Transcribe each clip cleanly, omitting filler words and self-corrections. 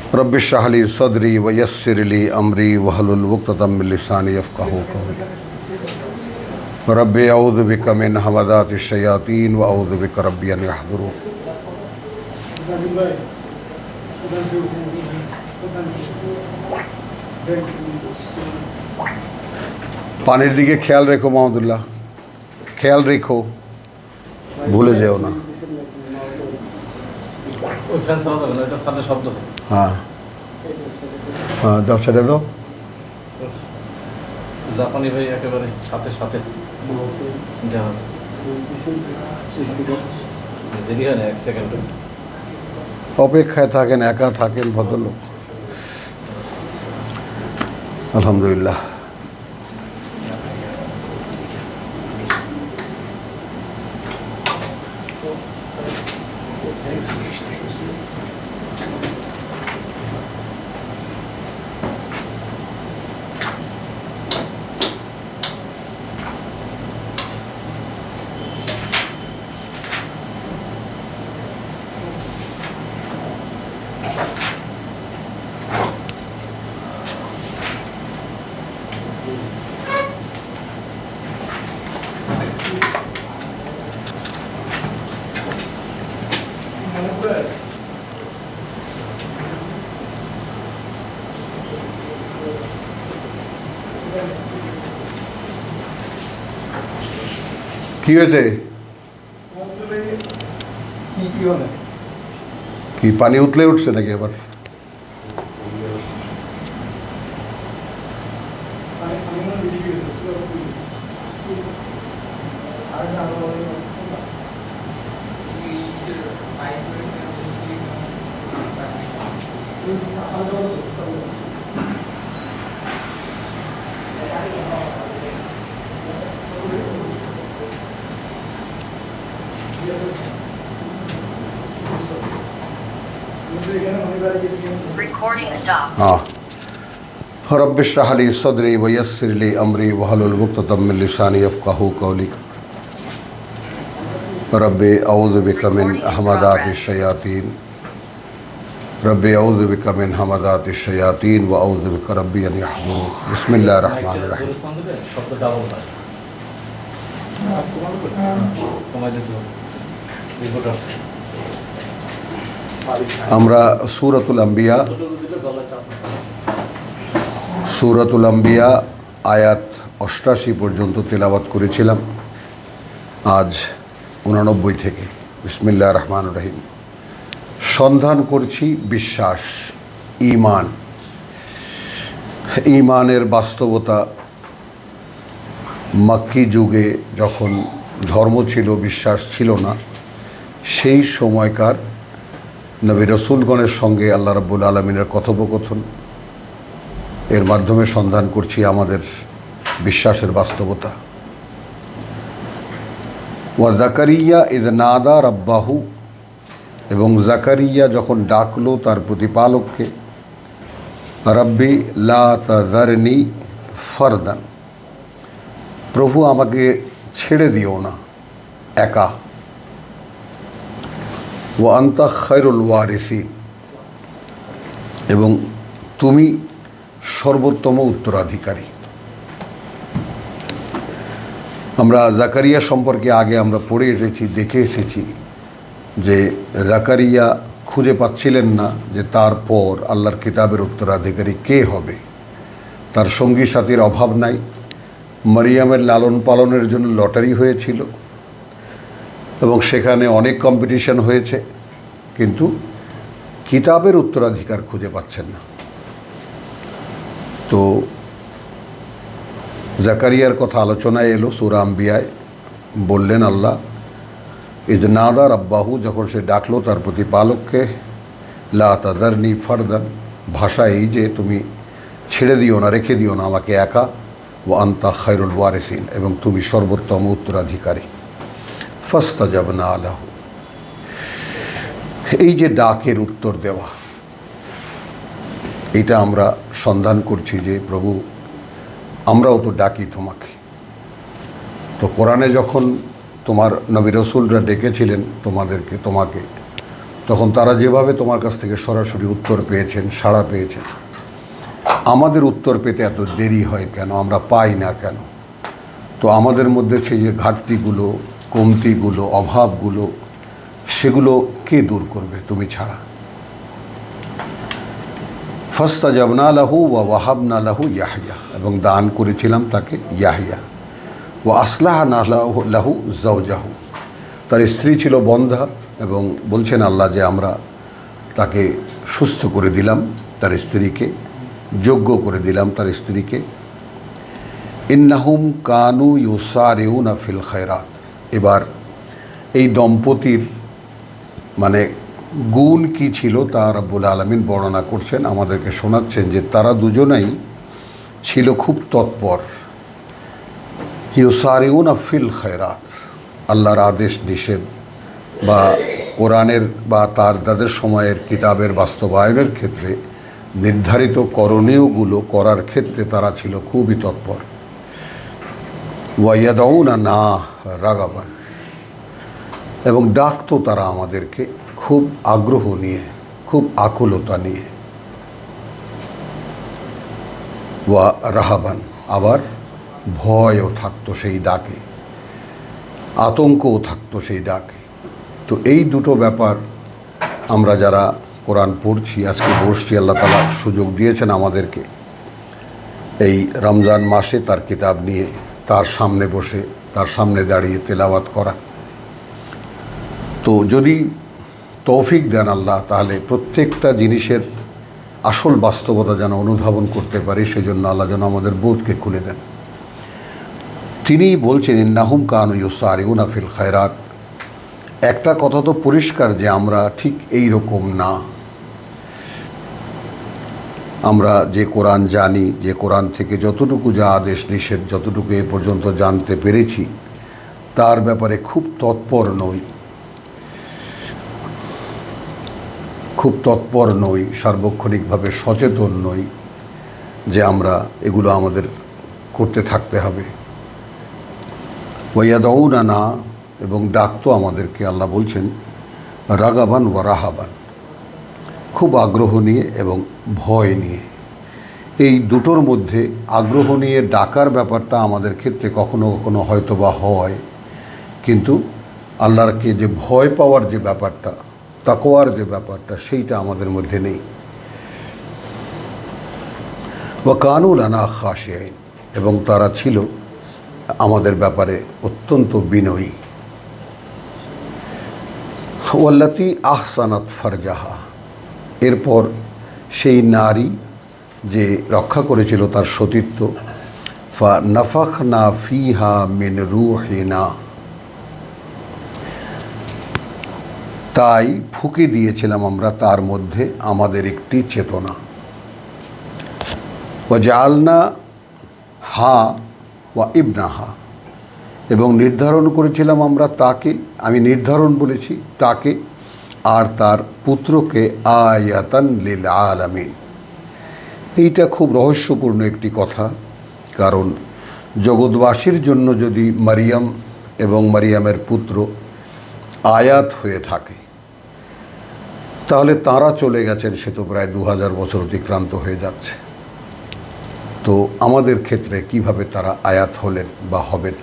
Rabbi इश्रह ली सदरी व यस्सिर ली अमरी वहलुल उक़्दतम मिन लिसानी यफ़क़हू क़ौली। रब्बि अऊज़ु बिका मिन हमाज़ातिश शयातीन व अऊज़ु बिका रब्बि अन यहज़ुरून। पानिर दिके ख्याल रेखो माहमुदुल्लाह, ख्याल रेखो, भूले जाओ ना। हाँ हाँ, দাও ছেড়ে দাও। জাপানি ভাই একেবারে সাথে সাথে যা দেরি হয় না, 1 সেকেন্ড অপেক্ষায় থাকেন, একা থাকেন ভদ্রলোক। আলহামদুলিল্লাহ। কি হয়েছে? কি পানি উতলে উঠছে নাকি আবার? Recording stopped. हाँ, रब्बि इश्रह ली सदरी व यस्सिर ली अमरी वहलुल उक़्दतम मिन लिसानी यफ़क़हू क़ौली। रब्बि अऊज़ु बिका मिन हमाज़ातिश शयातीन, रब्बि अऊज़ु बिका मिन हमाज़ातिश शयातीन व अऊज़ु बिका रब्बि अन यहज़ुरून। बिस्मिल्लाहिर रहमानिर रहीम। আমরা সূরাতুল আম্বিয়া আয়াত 88 পর্যন্ত তেলাওয়াত করেছিলাম, আজ 89 থেকে। বিসমিল্লাহির রহমানির রহিম। সন্ধান করছি বিশ্বাস, ঈমান। ঈমানের বাস্তবতা মক্কি যুগে যখন ধর্ম ছিল, বিশ্বাস ছিল না, সেই সময়কার নবী রসুলগণের সঙ্গে আল্লাহ রাব্বুল আলামিনের কথোপকথন, এর মাধ্যমে সন্ধান করছি আমাদের বিশ্বাসের বাস্তবতা। ওয়া জাকারিয়া ইয নাদা রাব্বাহু, এবং জাকারিয়া যখন ডাকলো তার প্রতিপালককে, রাব্বি লা তাযারনি ফারদান, প্রভু আমাকে ছেড়ে দিও না একা। ওয়া আনতা খায়রুল ওয়ারিসিন, এবং তুমি সর্বোত্তম উত্তরাধিকারী। আমরা জাকারিয়া সম্পর্কে আগে আমরা পড়ে এসেছি, দেখে এসেছি যে জাকারিয়া খুঁজে পাচ্ছিলেন না যে তারপর আল্লাহর কিতাবের উত্তরাধিকারী কে হবে। তার সঙ্গী সাথীর অভাব নাই। মারিয়ামের লালন পালনের জন্য লটারি হয়েছিল এবং সেখানে অনেক কম্পিটিশন হয়েছে, কিন্তু কিতাবের উত্তরাধিকার খুঁজে পাচ্ছেন না। তো জাকারিয়ার কথা আলোচনায় এলো সূরা আম্বিয়ায়। বললেন আল্লাহ, ইয নাদা রাব্বাহু, যখন সে ডাকলো তার প্রতিপালককে, লা তাযারনি ফারদান, ভাষা এই যে তুমি ছেড়ে দিও না, রেখে দিও না আমাকে একা। ওয়া আনতা খায়রুল ওয়ারিসিন, এবং তুমি সর্বোত্তম উত্তরাধিকারী। ফাস্তাজাবনা লাহু, এই যে ডাকের উত্তর দেওয়া, এটা আমরা সন্ধান করছি যে প্রভু আমরাও তো ডাকি তোমাকে। তো কোরআনে যখন তোমার নবী রসুলরা ডেকেছিলেন তোমাকে, তখন তারা যেভাবে তোমার কাছ থেকে সরাসরি উত্তর পেয়েছেন, সাড়া পেয়েছেন, আমাদের উত্তর পেতে এত দেরি হয় কেন, আমরা পাই না কেন? তো আমাদের মধ্যে সেই যে ঘাটতিগুলো, কমতিগুলো, অভাবগুলো, সেগুলো কে দূর করবে তুমি ছাড়া? ফাস্তাজাবনা লাহু ওয়া ওয়াহাবনা লাহু ইয়াহইয়া, এবং দান করেছিলাম তাকে ইয়াহইয়া। ওয়া আসলাহনা লাহু যাওজাহু, তার স্ত্রী ছিল বন্ধা, এবং বলছেন আল্লাহ যে আমরা তাকে সুস্থ করে দিলাম, তার স্ত্রীকে যোগ্য করে দিলাম, তার স্ত্রীকে। ইন্নাহুম কানু ইউসারিউনা ফিল খায়রাত। এবার এই দম্পতির মানে গুণ কি ছিল তা রাব্বুল আলামিন বর্ণনা করছেন, আমাদেরকে শোনাচ্ছেন যে তারা দুজনেই ছিল খুব তৎপর। ইউসারিউনা ফিল খায়রাত, আল্লাহর আদেশ নিষেধ বা কোরআনের বা তাদের সময়ের কিতাবের বাস্তবায়নের ক্ষেত্রে নির্ধারিত করণীয়গুলো করার ক্ষেত্রে তারা ছিল খুবই তৎপর। ওয়াইয়াদাউনা না রাগাবান, এবং ডাকতো তারা আমাদেরকে খুব আগ্রহ নিয়ে, খুব আকুলতা নিয়ে। ওয়া রাহাবান, আবার ভয়ও থাকতো সেই ডাকে, আতঙ্কও থাকতো সেই ডাকে। তো এই দুটো ব্যাপার আমরা যারা কোরআন পড়ছি, আজকে বসছি, আল্লাহ তাআলা সুযোগ দিয়েছেন আমাদেরকে এই রমজান মাসে তার কিতাব নিয়ে তার সামনে বসে, তার সামনে দাঁড়িয়ে তেলাওয়াত করা। তো যদি তৌফিক দেন আল্লাহ, তাহলে প্রত্যেকটা জিনিসের আসল বাস্তবতা যেন অনুধাবন করতে পারি, সেজন্য আল্লাহ যেন আমাদের বোধকে খুলে দেন। তিনি বলছেন ইন্নাহুম কানু ইউসারিউনা ফিল খায়রাত। একটা কথা তো পরিষ্কার যে আমরা ঠিক এই রকম না। আমরা যে কোরআন জানি, যে কোরআন থেকে যতটুকু যা আদেশ নিষেধ যতটুকু এ পর্যন্ত জানতে পেরেছি, তার ব্যাপারে খুব তৎপর নই, খুব তৎপর নই, সার্বক্ষণিকভাবে সচেতন নই যে আমরা এগুলো আমাদের করতে থাকতে হবে। ওয়াইয়াদাউনা না, এবং ডাকতো আমাদেরকে, আল্লাহ বলছেন রাগাবান ওয়া রাহাবান, খুব আগ্রহ নিয়ে এবং ভয় নিয়ে। এই দুটোর মধ্যে আগ্রহ নিয়ে ডাকার ব্যাপারটা আমাদের ক্ষেত্রে কখনো কখনো হয়তো বা হয়, কিন্তু আল্লাহকে যে ভয় পাওয়ার যে ব্যাপারটা, তাকওয়ার যে ব্যাপারটা, সেইটা আমাদের মধ্যে নেই। ওয়া কানু লানা খাশিঈন, এবং তারা ছিল আমাদের ব্যাপারে অত্যন্ত বিনয়ী। ওয়াল্লাতি আহসানাত ফারজাহা, এরপর সেই নারী যে রক্ষা করেছিল তার সতীত্ব, ফা নাফাখনা ফিহা মিন রূহিনা, তাই ফুঁকে দিয়েছিলাম আমরা তার মধ্যে আমাদের একটি চেতনা। ওয়া জাআলনা হা ওয়া ইবনাহা, এবং নির্ধারণ করেছিলাম আমরা তাকে, আমি নির্ধারণ বলেছি তাকে আর তার পুত্রকে আয়াতান লিল আলামিন। এইটা খুব রহস্যপূর্ণ একটি কথা, কারণ জগৎবাসীর জন্য যদি মারিয়াম এবং মারিয়ামের পুত্র আয়াত হয়ে থাকে, তাহলে তারা চলে গেছেন, সে তো প্রায় 2000 বছর অতিক্রান্ত হয়ে যাচ্ছে। তো আমাদের ক্ষেত্রে কিভাবে তারা আয়াত হলেন বা হবেন,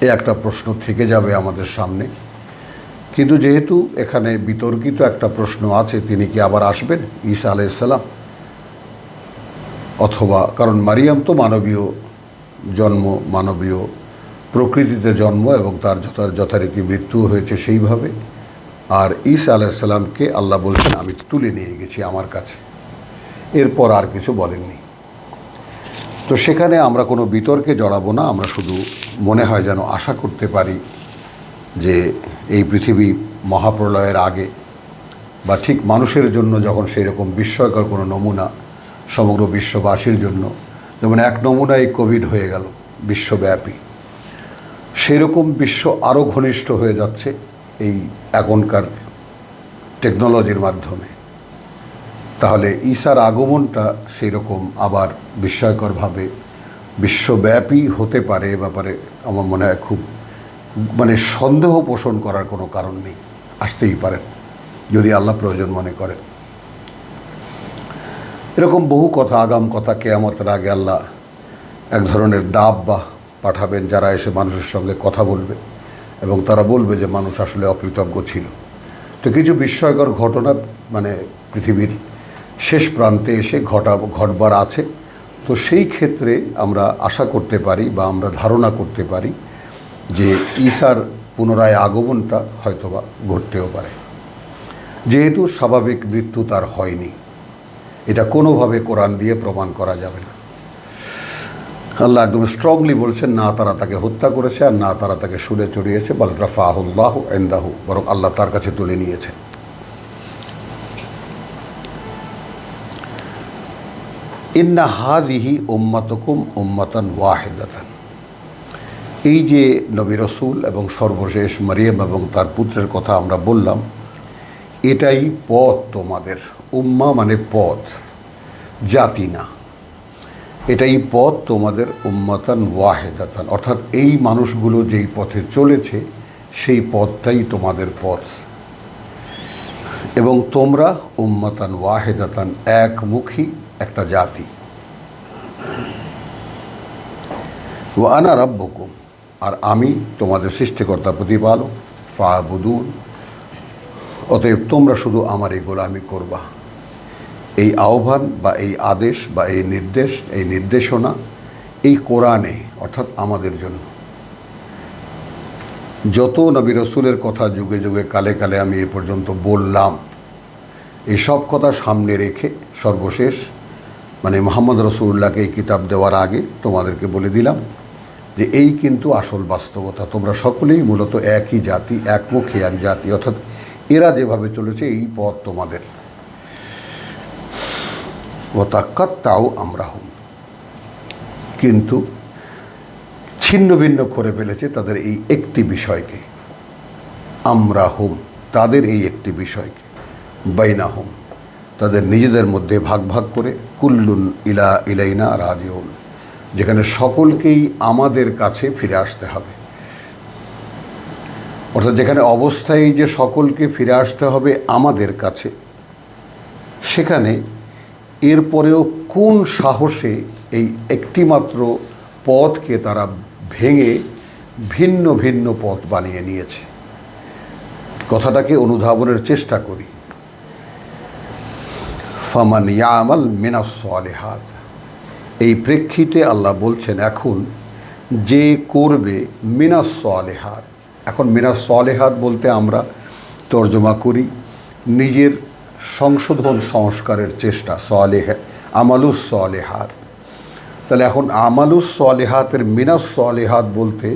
এ একটা প্রশ্ন থেকে যাবে আমাদের সামনে। কিন্তু যেহেতু এখানে বিতর্কিত একটা প্রশ্ন আছে, তিনি কি আবার আসবেন ঈসা আলাইহিস সালাম, অথবা, কারণ মারিয়াম তো মানবীয় জন্ম, মানবীয় প্রকৃতিতে জন্ম, এবং তার যথারীতি মৃত্যু হয়েছে সেইভাবে। আর ঈসা আলাইহিস সালামকে আল্লাহ বলছেন আমি তুলে নিয়ে গেছি আমার কাছে, এরপর আর কিছু বলেননি। তো সেখানে আমরা কোনো বিতর্কে জড়াবো না, আমরা শুধু মনে হয় যেন আশা করতে পারি যে এই পৃথিবী মহাপ্রলয়ের আগে বা ঠিক মানুষের জন্য যখন সেই রকম বিস্ময়কর কোনো নমুনা সমগ্র বিশ্ববাসীর জন্য, যেমন এক নমুনায় কোভিড হয়ে গেল বিশ্বব্যাপী, সেই রকম বিশ্ব আরও ঘনিষ্ঠ হয়ে যাচ্ছে এই এখনকার টেকনোলজির মাধ্যমে। তাহলে ঈসার আগমনটা সেই রকম আবার বিস্ময়করভাবে বিশ্বব্যাপী হতে পারে, এ ব্যাপারে আমার মনে হয় খুব সন্দেহ পোষণ করার কোনো কারণ নেই, আসতেই পারেন। যদি আল্লাহ প্রয়োজন মনে করেন। এরকম বহু কথা, আগাম কথা, কিয়ামতের আগে আল্লাহ এক ধরনের দাব্বা পাঠাবেন যারা এসে মানুষের সঙ্গে কথা বলবে এবং তারা বলবে যে মানুষ আসলে অকৃতজ্ঞ ছিল। তো কিছু বিস্ময়কর ঘটনা মানে পৃথিবীর শেষ প্রান্তে এসে ঘটবার আছে। তো সেই ক্ষেত্রে আমরা আশা করতে পারি বা আমরা ধারণা করতে পারি যে ঈসার পুনরায় আগমনটা হয়তোবা ঘটতেও পারে, যেহেতু স্বাভাবিক মৃত্যু তার হয়নি। এটা কোনোভাবে কোরআন দিয়ে প্রমাণ করা যাবে না। আল্লাহ একদম স্ট্রংলি বলছেন, না তারা তাকে হত্যা করেছে আর না তারা তাকে সুরে চড়িয়েছে, বাল রাফাহুল্লাহু ইনদাহু, বরং আল্লাহ তার কাছে তুলে নিয়েছেন। ইন্না হাযিহি উম্মাতুকুম উম্মাতান ওয়াহিদাতান। এই যে নবী রাসূল এবং সর্বশেষ মরিয়ম এবং তার পুত্রের কথা আমরা বললাম, এটাই পথ তোমাদের। উম্মা মানে পথ, জাতি না। এটাই পথ তোমাদের, উম্মাতান ওয়াহিদাতান, অর্থাৎ এই মানুষগুলো যেই পথে চলেছে সেই পথটাই তোমাদের পথ। এবং তোমরা উম্মাতান ওয়াহিদাতান, একমুখী একটা জাতি। ওয়া আনা রাব্বুকুম, আর আমি তোমাদের সৃষ্টিকর্তা প্রতিপালক। ফাবুদুন, অতএব তোমরা শুধু আমার এই গোলামি করবা। এই আহ্বান বা এই আদেশ বা এই নির্দেশ, এই নির্দেশনা এই কোরআনে, অর্থাৎ আমাদের জন্য। যত নবী রাসূলের কথা যুগে যুগে কালে কালে আমি এ পর্যন্ত বললাম, এই সব কথা সামনে রেখে সর্বশেষ মানে মুহাম্মদ রাসূলুল্লাহকে এই কিতাব দেওয়ার আগে তোমাদেরকে বলে দিলাম যে এই কিন্তু আসল বাস্তবতা। তোমরা সকলেই মূলত একই জাতি, একমুখী এক জাতি, অর্থাৎ এরা যেভাবে চলেছে এই পথ তোমাদের। ওয়াতাকাত্তাউ আমরাহুম, কিন্তু ছিন্ন ভিন্ন করে ফেলেছে তাদের এই একটি বিষয়কে। আমরাহুম, তাদের এই একটি বিষয়কে। বাইনাহুম, তাদের নিজেদের মধ্যে ভাগ ভাগ করে। কুল্লুন ইলাইনা রাজিউন, যেখানে সকলকেই আমাদের কাছে ফিরে আসতে হবে। অর্থাৎ যেখানে অবস্থায় যে সকলকে ফিরে আসতে হবে আমাদের কাছে, সেখানে এরপরেও কোন সাহসে এই একটিমাত্র পথকে তারা ভেঙে ভিন্ন ভিন্ন পথ বানিয়ে নিয়েছে। কথাটাকে অনুধাবনের চেষ্টা করি। ফামান ইয়ামাল মিনাস সালিহাত, এই প্রেক্ষিতে আল্লাহ বলছেন এখন যে করবে মিনাস সালিহাত। এখন মিনাস সালিহাত বলতে আমরা তর্জমা করি নিজের সংশোধন সংস্কারের চেষ্টা, সালেহ আমালুস সালেহাত। তাহলে এখন আমালুস সালেহাতের মিনাস সালেহাত বলতে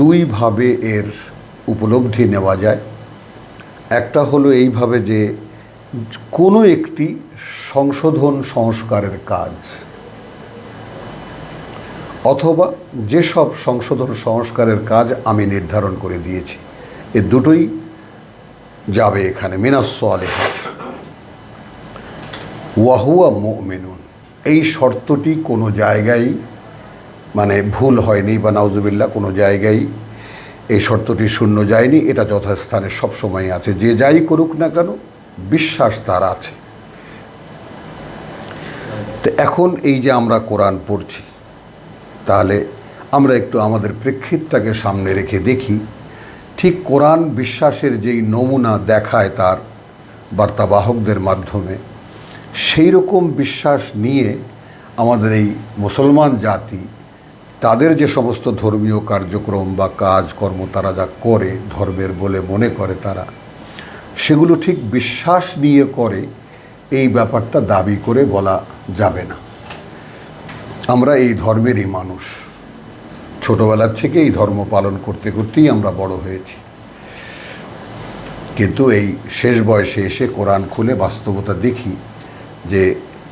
দুইভাবে এর উপলব্ধি নেওয়া যায়। একটা হলো এইভাবে যে কোনো একটি সংশোধন সংস্কারের কাজ, অথবা যেসব সংশোধন সংস্কারের কাজ আমি নির্ধারণ করে দিয়েছি, এ দুটোই যাবে এখানে মিনাস সালেহাত। ওয়াহুয়া মুমিনুন, এই শর্তটি কোনো জায়গায় মানে ভুল হয়নি বা নাউজুবিল্লাহ কোনো জায়গায় এই শর্তটি শূন্য যায়নি। এটা যথাস্থানে সবসময় আছে। যে যাই করুক না কেন বিশ্বাস তার আছে। তো এখন এই যে আমরা কোরআন পড়ছি, তাহলে আমরা একটু আমাদের প্রেক্ষিতটাকে সামনে রেখে দেখি ঠিক কোরআন বিশ্বাসের যেই নমুনা দেখায় তার বার্তাবাহকদের মাধ্যমে, সেই রকম বিশ্বাস নিয়ে আমাদের এই মুসলমান জাতি তাদের যে সমস্ত ধর্মীয় কার্যক্রম বা কাজকর্ম তারা যা করে ধর্মের বলে মনে করে, তারা সেগুলো ঠিক বিশ্বাস নিয়ে করে এই ব্যাপারটা দাবি করে বলা যাবে না। আমরা এই ধর্মেরই মানুষ, ছোটোবেলার থেকে এই ধর্ম পালন করতে করতেই আমরা বড় হয়েছি। কিন্তু এই শেষ বয়সে এসে কোরআন খুলে বাস্তবতা দেখি যে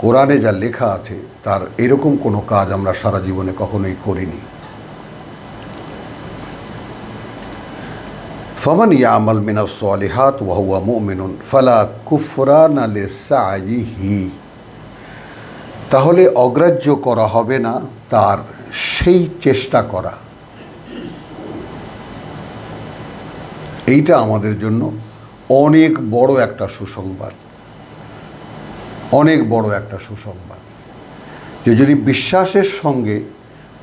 কোরআনে যা লেখা আছে তার এরকম কোনো কাজ আমরা সারা জীবনে কখনোই করিনি। ফামান ইয়ামাল মিনাস সালিহাত ওয়া হুয়া মুমিনুন ফালা কুফরানা লিসাইহি, তাহলে অগ্রাহ্য করা হবে না তার সেই চেষ্টা করা। এইটা আমাদের জন্য অনেক বড় একটা সুসংবাদ, অনেক বড় একটা সুসংবাদ যে যদি বিশ্বাসের সঙ্গে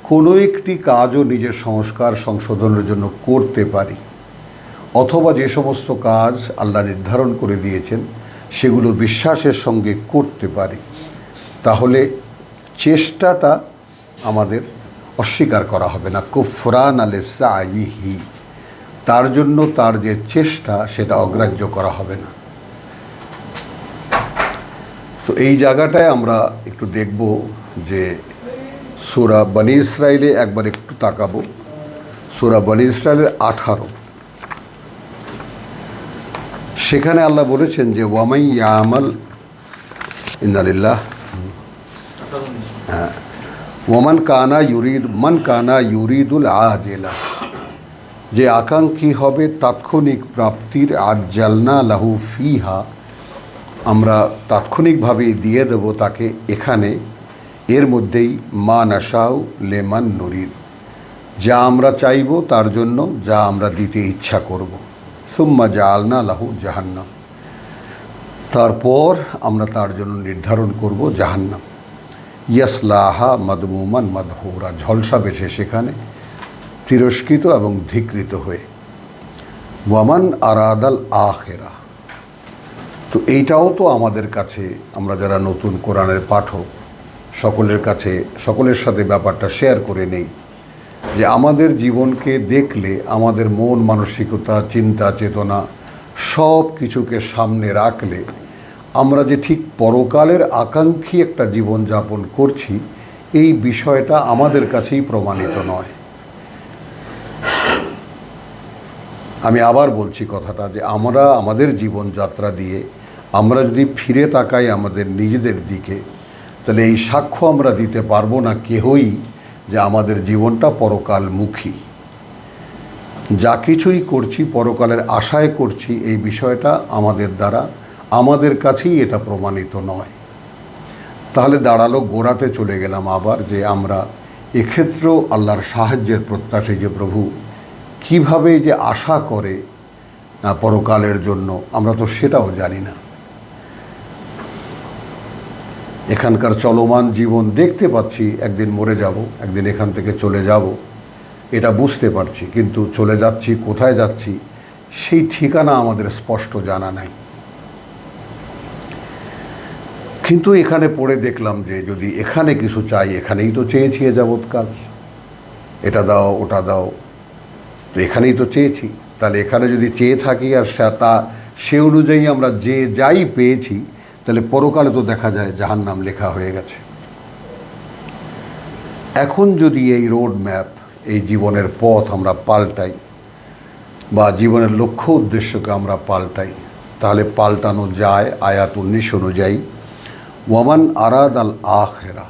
কোনো একটি কাজও নিজের সংস্কার সংশোধনের জন্য করতে পারি, অথবা যে সমস্ত কাজ আল্লাহ নির্ধারণ করে দিয়েছেন সেগুলো বিশ্বাসের সঙ্গে করতে পারি, তাহলে চেষ্টাটা আমাদের অস্বীকার করা হবে না। কুফরান আলে সাইহি, তার জন্য তার যে চেষ্টা সেটা অগ্রাহ্য করা হবে না। তো এই জায়গাটায় আমরা একটু দেখব যে সূরা বনী ইসরাইলে একবার একটু তাকাবো। সূরা বনী ইসরাইলের 18, সেখানে আল্লাহ বলেছেন যে ওয়ামাই ইয়ামাল ইন্নালিল্লাহ, হ্যাঁ, ওয়ামান কানা ইউরিদুল আজেলা, যে আকাঙ্ক্ষী হবে তাৎক্ষণিক প্রাপ্তির, আজ্জালনা লাহু ফিহা, আমরা তাৎক্ষণিকভাবে দিয়ে দেব তাকে এখানে, এর মধ্যেই মা নাশাউ লেমান নুরিদ, যা আমরা চাইব তার জন্য, যা আমরা দিতে ইচ্ছা করব। সুম্মা জাআলনা লাহু জাহান্নাম, তারপর আমরা তার জন্য নির্ধারণ করব জাহান্নাম। ইয়াসলাহা মাদমুমান মাদহুরা, ঝলসা বেশে সেখানে তিরস্কৃত এবং ধিকৃত হয়ে। ওয়ামান আরাদাল আখিরা, তো এইটাও তো আমাদের কাছে, আমরা যারা নতুন কোরআনের পাঠক সকলের কাছে, সকলের সাথে ব্যাপারটা শেয়ার করে নেই যে আমাদের জীবনকে দেখলে আমাদের মন মানসিকতা, চিন্তা চেতনা সব কিছুকে সামনে রাখলে আমরা যে ঠিক পরকালের আকাঙ্ক্ষী একটা জীবনযাপন করছি, এই বিষয়টা আমাদের কাছেই প্রমাণিত নয়। আমি আবার বলছি কথাটা, যে আমরা আমাদের জীবনযাত্রা দিয়ে আমরা যদি ফিরে তাকাই আমাদের নিজেদের দিকে, তাহলে এই সাক্ষ্য আমরা দিতে পারবো না কেহই যে আমাদের জীবনটা পরকালমুখী। যা কিছুই করছি পরকালের আশায় করছি, এই বিষয়টা আমাদের দ্বারা, আমাদের কাছেই এটা প্রমাণিত নয়। তাহলে দাঁড়ালো, গোড়াতে চলে গেলাম আবার, যে আমরা এক্ষেত্রেও আল্লাহর সাহায্যের প্রত্যাশী যে প্রভু কিভাবে যে আশা করে পরকালের জন্য, আমরা তো সেটাও জানি না। এখানকার চলমান জীবন দেখতে পাচ্ছি, একদিন মরে যাব, একদিন এখান থেকে চলে যাব, এটা বুঝতে পারছি, কিন্তু চলে যাচ্ছি, কোথায় যাচ্ছি সেই ঠিকানা আমাদের স্পষ্ট জানা নাই। কিন্তু এখানে পড়ে দেখলাম যে যদি এখানে কিছু চাই, এখানেই তো চেয়েছি এ যাবৎকাল, এটা দাও ওটা দাও, তো এখানেই তো চেয়েছি, তাহলে এখানে যদি চেয়ে থাকি আর সে অনুযায়ী আমরা যে যাই পেয়েছি, তাহলে পরকালে তো দেখা যায় জাহান্নাম লেখা হয়ে গেছে। এখন যদি এই রোড ম্যাপ, এই জীবনের পথ আমরা পাল্টাই, বা জীবনের লক্ষ্য উদ্দেশ্যকে আমরা পাল্টাই, তাহলে পাল্টানো যায় আয়াত 19 অনুযায়ী, ওয়ামান আরাদ আল আখিরা,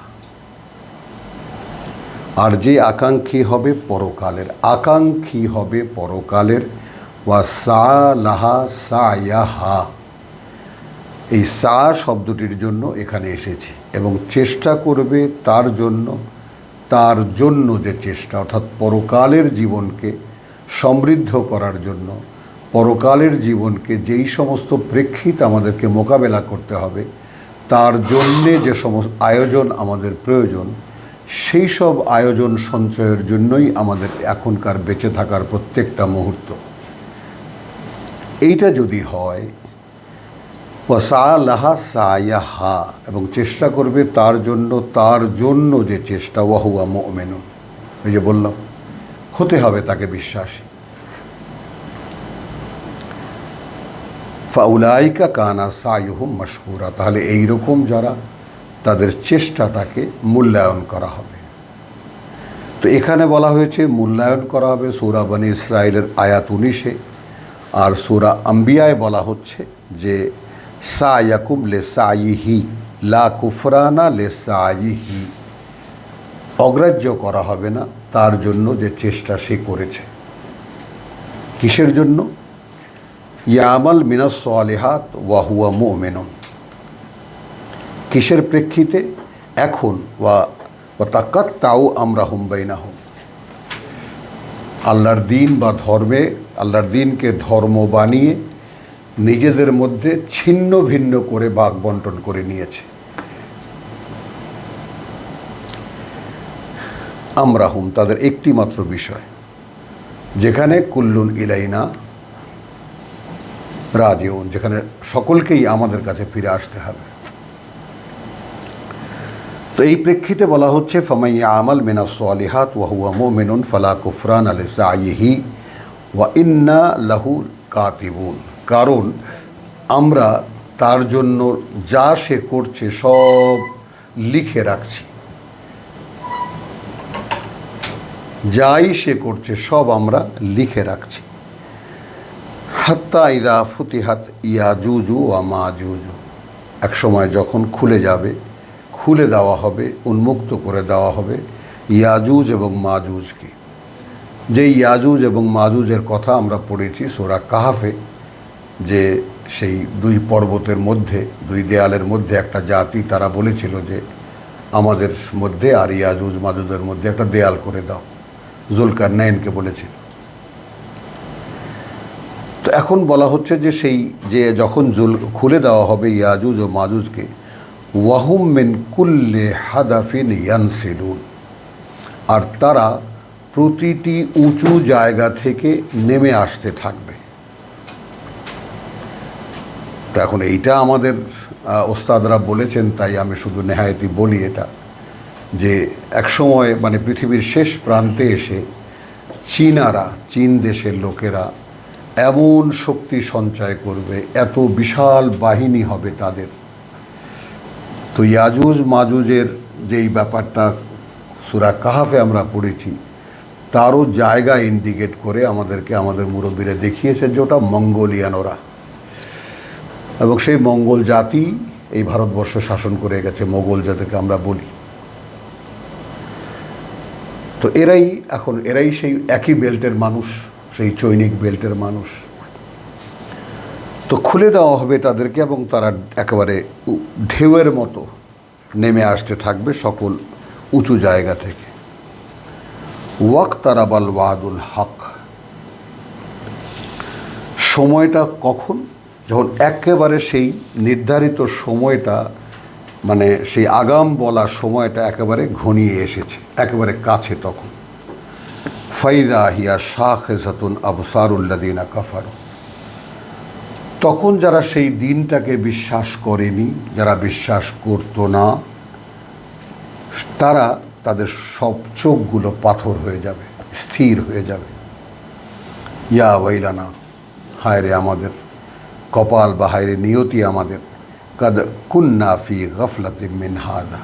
আর যে আকাঙ্ক্ষী হবে পরকালের, আকাঙ্ক্ষী হবে পরকালের, ওয়া সা লাহা সায়াহা, এই সা শব্দটির জন্য এখানে এসেছি, এবং চেষ্টা করবে তার জন্য, তার জন্য যে চেষ্টা, অর্থাৎ পরকালের জীবনকে সমৃদ্ধ করার জন্য, পরকালের জীবনকে যেই সমস্ত প্রেক্ষিত আমাদেরকে মোকাবেলা করতে হবে, তার জন্যে যে সমস্ত আয়োজন আমাদের প্রয়োজন, সেই সব আয়োজন সঞ্চয়ের জন্যই আমাদের এখনকার বেঁচে থাকার প্রত্যেকটা মুহূর্ত। এইটা যদি হয়, ওয়াসা লাহা সায়াহা, এবং চেষ্টা করবে তার জন্য যে চেষ্টা, ওয়াহুয়া মুমিনুন, এই যে বললাম, হতে হবে তাকে বিশ্বাসী। ফাউলাইকা কানা সায়ুহুম মাশকুরা, তাহলে এইরকম যারা, তাদের চেষ্টাটাকে মূল্যায়ন করা হবে। তো এখানে বলা হয়েছে মূল্যায়ন করা হবে সূরা বনী ইসরাইলের আয়াত 19-এ, আর সূরা আম্বিয়ায় বলা হচ্ছে যে সায়াকুম লে সাইহি লা কুফরানা লে সাইহি, অগ্রাহ্য করা হবে না তার জন্য যে চেষ্টা সে করেছে। কিসের জন্য? ইয়ামাল মিনাস সালিহাত ওয়া হুয়া মুমিনুন, কিসের প্রেক্ষিতে? এখন ওয়া তাকাত্তাউ আমরাহুম বাইনাহুম, আল্লাহর দিন বা ধর্মে, আল্লাহর দিনকে ধর্ম বানিয়ে নিজেদের মধ্যে ছিন্ন ভিন্ন করে ভাগ বন্টন করে নিয়েছে। আমরা হুম, তাদের একটি মাত্র বিষয়, যেখানে কুল্লুন ইলাইনা রাজিউন, যেখানে সকলকেই আমাদের কাছে ফিরে আসতে হবে। তো এই প্রেক্ষিতে বলা হচ্ছে ফামাইয়া আমাল মিনাস সালিহাত ওয়া হুয়া মুমিনুন ফালা কুফরান আলি সাইহি ওয়া ইন্না লাহু কাতিবুন। কারণ আমরা তার জন্য যা সে করছে সব লিখে রাখছি, যাই সে করছে সব আমরা লিখে রাখছি। হাত্তা ইদা ফুতিহাত ইয়াজুজু ওয়া মাজুজু, এক সময় যখন খুলে দেওয়া হবে, উন্মুক্ত করে দেওয়া হবে ইয়াজুজ এবং মাজুজকে। যেই ইয়াজুজ এবং মাজুজের কথা আমরা পড়েছি সূরা কাহাফে, যে সেই দুই পর্বতের মধ্যে, দুই দেয়ালের মধ্যে একটা জাতি তারা বলেছিল যে আমাদের মধ্যে আর ইয়াজুজ মাজুজের মধ্যে একটা দেয়াল করে দাও, জুলকারনাইনকে বলেছিল। তো এখন বলা হচ্ছে যে সেই যে যখন খুলে দেওয়া হবে ইয়াজুজ ও মাজুজকে, ওয়াহুম মিন কুল্লি হাদাফিন ইয়ানসিলুন, আর তারা প্রতিটি উঁচু জায়গা থেকে নেমে আসতে থাকবে। তো এখন এইটা আমাদের ওস্তাদরা বলেছেন, তাই আমি শুধু নেহায়েতি বলি এটা, যে একসময় মানে পৃথিবীর শেষ প্রান্তে এসে চীন দেশের লোকেরা এমন শক্তি সঞ্চয় করবে, এত বিশাল বাহিনী হবে তাদের। তো ইয়াজুজ মাজুজের যেই ব্যাপারটা সূরা কাহাফে আমরা পড়েছি, তারও জায়গা ইন্ডিকেট করে আমাদেরকে আমাদের মুরব্বীরা দেখিয়েছে যে ওটা মঙ্গোলিয়ান ওরা, এবং সেই মঙ্গল জাতি এই ভারতবর্ষ শাসন করে গেছে, মোগল জাতিকে আমরা বলি। তো এরাই সেই একই বেল্টের মানুষ, সেই চৈনিক বেল্টের মানুষ। তো খুলে দেওয়া হবে তাদেরকে, এবং তারা একেবারে ঢেউয়ের মতো নেমে আসতে থাকবে সকল উঁচু জায়গা থেকে। ওয়াক্তারাবাল ওয়াদুল হক, সময়টা কখন? যখন একেবারে সেই নির্ধারিত সময়টা, মানে সেই আগাম বলা সময়টা একেবারে ঘনিয়ে এসেছে, একেবারে কাছে, তখন ফাইদা হিয়া শাখিসাতুন আবসারুল্লাযিনা কাফারু, তখন যারা সেই দিনটাকে বিশ্বাস করেনি, যারা বিশ্বাস করতো না, তাদের সব চোখগুলো পাথর হয়ে যাবে, স্থির হয়ে যাবে। ইয়া ওয়াইলানা, হায় রে আমাদের কপাল, বা হায় রে নিয়তি আমাদের, কাদ কুন্না ফি গাফলাতিন মিন হাদা,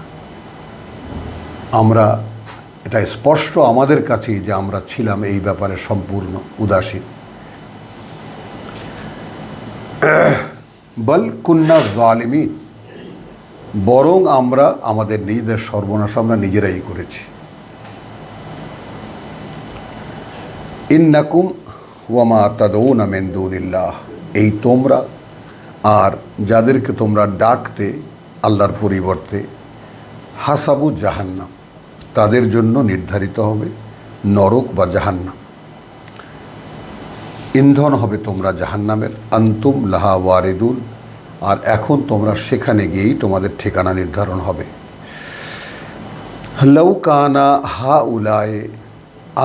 আমরা, এটা স্পষ্ট আমাদের কাছেই যে আমরা ছিলাম এই ব্যাপারে সম্পূর্ণ উদাসীন। বল কুন্না যালিমিন, বরং আমরা আমাদের নিজেদের সর্বনাশ আমরা নিজেরাই করেছি। ইন্নাকুম ওয়া মা তাদউনা মিন দুনিল্লাহ, এই তোমরা আর যাদেরকে তোমরা ডাকতে আল্লাহর পরিবর্তে, হাসাবু জাহান্নাম, তাদের জন্য নির্ধারিত হবে নরক বা জাহান্নাম, ইন্ধন হবে তোমরা জাহান্নামের। আন্তুম লাহা ওয়ারিদুন, আর এখন তোমরা সেখানে গিয়েই তোমাদের ঠিকানা নির্ধারণ হবে। লাউ কানা হাউলায়ে